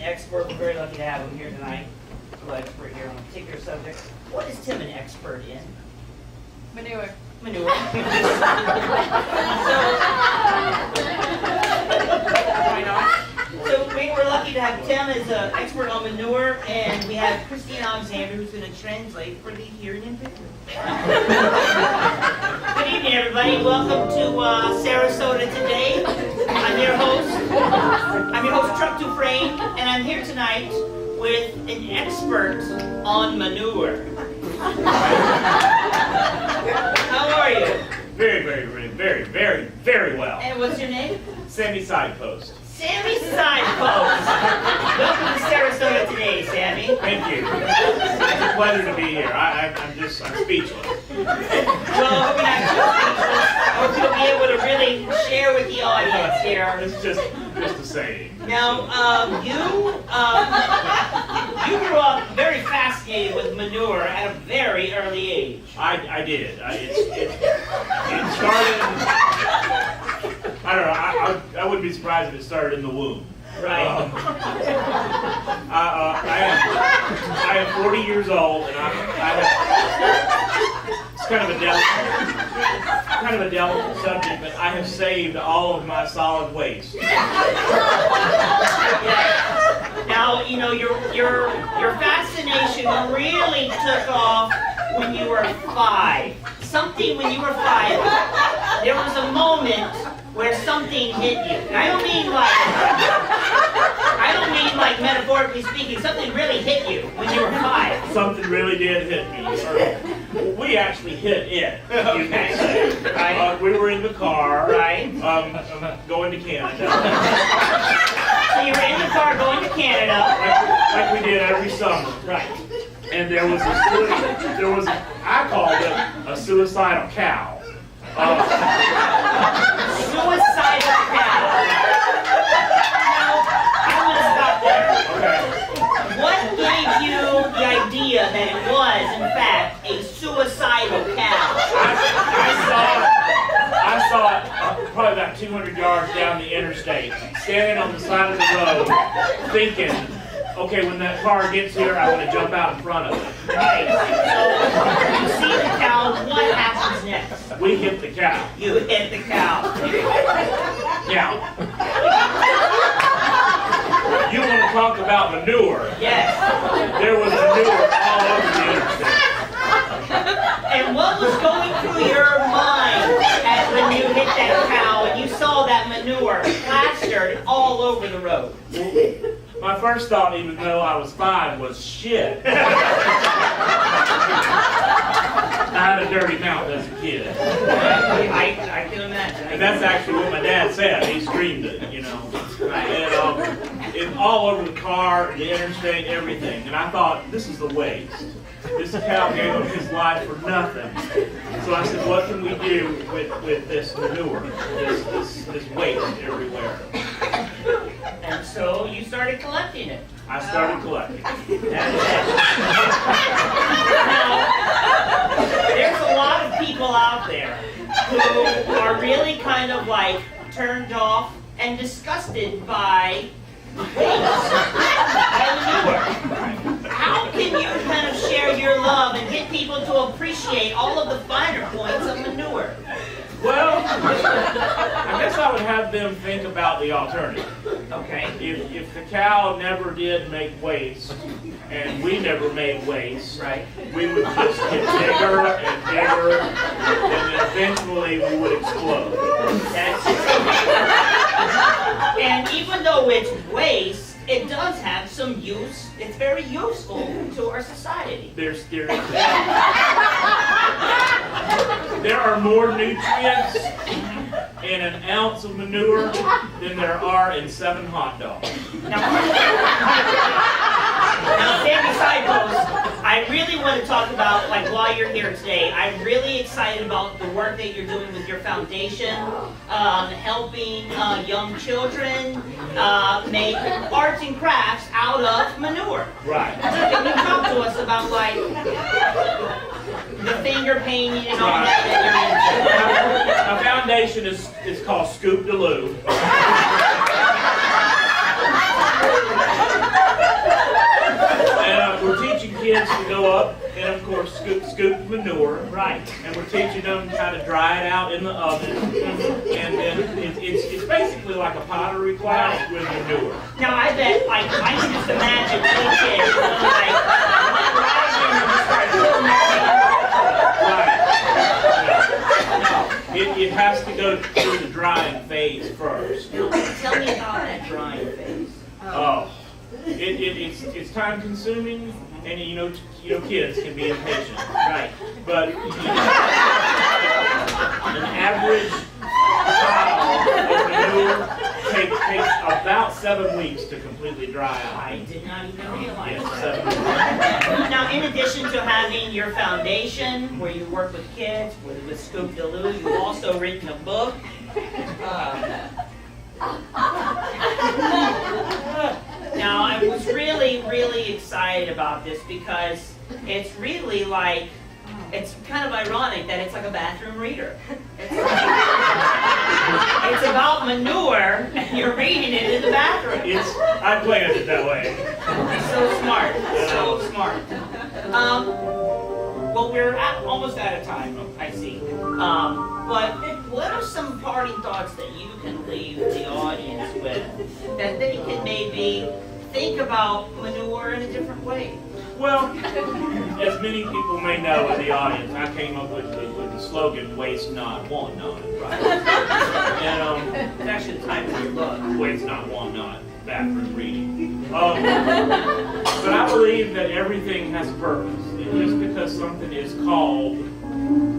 expert. We're very lucky to have him here tonight. An expert here on a particular subject. What is Tim an expert in? Manure. Manure. So we're lucky to have Tim as an expert on manure, and we have Christine Alexander who's going to translate for the hearing impaired. Good evening, everybody. Welcome to Sarasota today. I'm your host, Truck Dufresne, and I'm here tonight with an expert on manure. How are you? Very well. And what's your name? Sammy Sidepost. Sammy Sidepost. Welcome to Sarasota today, Sammy. Thank you. It's a pleasure to be here. I'm speechless. Well, I hope you'll be able to really share with the audience here. It's just a saying. Now, you grew up very fascinated with manure at a very early age. I did. It started. I don't know. I wouldn't be surprised if it started in the womb. Right. I am 40 years old, and it's kind of a delicate subject, but I have saved all of my solid waste. Now, you know, your fascination really took off when you were 5. Something when you were 5, there was a moment where something hit you. And I don't mean like metaphorically speaking. Something really hit you when you were 5. Something really did hit me. We actually hit it. You can say. Right. We were in the car. Right. Going to Canada. So you were in the car going to Canada. Like we did every summer. Right. And there was I called it a suicidal cow. Suicidal cow. Now, I want to stop there. Okay. What gave you the idea that it was, in fact, a suicidal cow? I saw it probably about 200 yards down the interstate, standing on the side of the road, thinking, okay, when that car gets here, I want to jump out in front of it. Right. So, you see the cow, what happens next? We hit the cow. You hit the cow. Now, you want to talk about manure? Yes. There was manure all over the interstate. And what was going through your mind when you hit that cow and you saw that manure plastered all over the road? My first thought, even though I was 5, was shit. I had a dirty mouth as a kid. I can imagine. And that's actually what my dad said. He screamed it, you know. And it all over the car, the interstate, everything. And I thought, this is the waste. This cow gave up his life for nothing. So I said, what can we do with this manure, this waste everywhere? And so you started collecting it. I started collecting. Now, there's a lot of people out there who are really kind of like turned off and disgusted by waste, by manure. How can you kind of share your love and get people to appreciate all of the finer points of manure? Well, I guess I would have them think about the alternative. Okay. If the cow never did make waste, and we never made waste, Right. we would just get bigger and bigger, and then eventually we would explode. That's and even though it's waste, it does have some use. It's very useful to our society. There are more nutrients in an ounce of manure than there are in 7 hot dogs. Now, Sammy Sidepost, I really want to talk about, like, while you're here today, I'm really excited about the work that you're doing with your foundation, helping young children make arts and crafts out of manure. Right. Can you talk to us about, like, the finger painting and all that you're into? My foundation is called Scoop de Loo. manure. Right. And we're teaching them how to dry it out in the oven. And then it's basically like a pottery class with manure. Now I bet, like, I can just imagine little kids, like, rising and just start pulling Right. It has to go through the drying phase first. Now, tell me about that drying phase. Oh, it's time consuming, and you know kids can be impatient, right? But an average pile of manure takes about 7 weeks to completely dry out. I did not even realize Yes, that. 7 weeks. Now, in addition to having your foundation, where you work with kids, with Scoop DeLu, you've also written a book. Now, I was really, really excited about this because it's really like, it's kind of ironic that it's like a bathroom reader. It's about manure, and you're reading it in the bathroom. I planned it that way. So smart, so smart. Well, we're almost out of time, I see. But what are some parting thoughts that you can leave the audience with that they can maybe think about manure in a different way? Well, as many people may know in the audience, I came up with the slogan, waste not, want not. Right? And It's actually the title of your book. waste not, want not, bathroom reading. But I believe that everything has a purpose. And just because something is called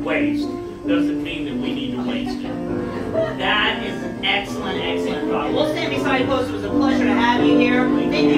waste doesn't mean that we need to waste it. That is an excellent, excellent thought. We'll stand beside you, folks. It was a pleasure to have you here. Thank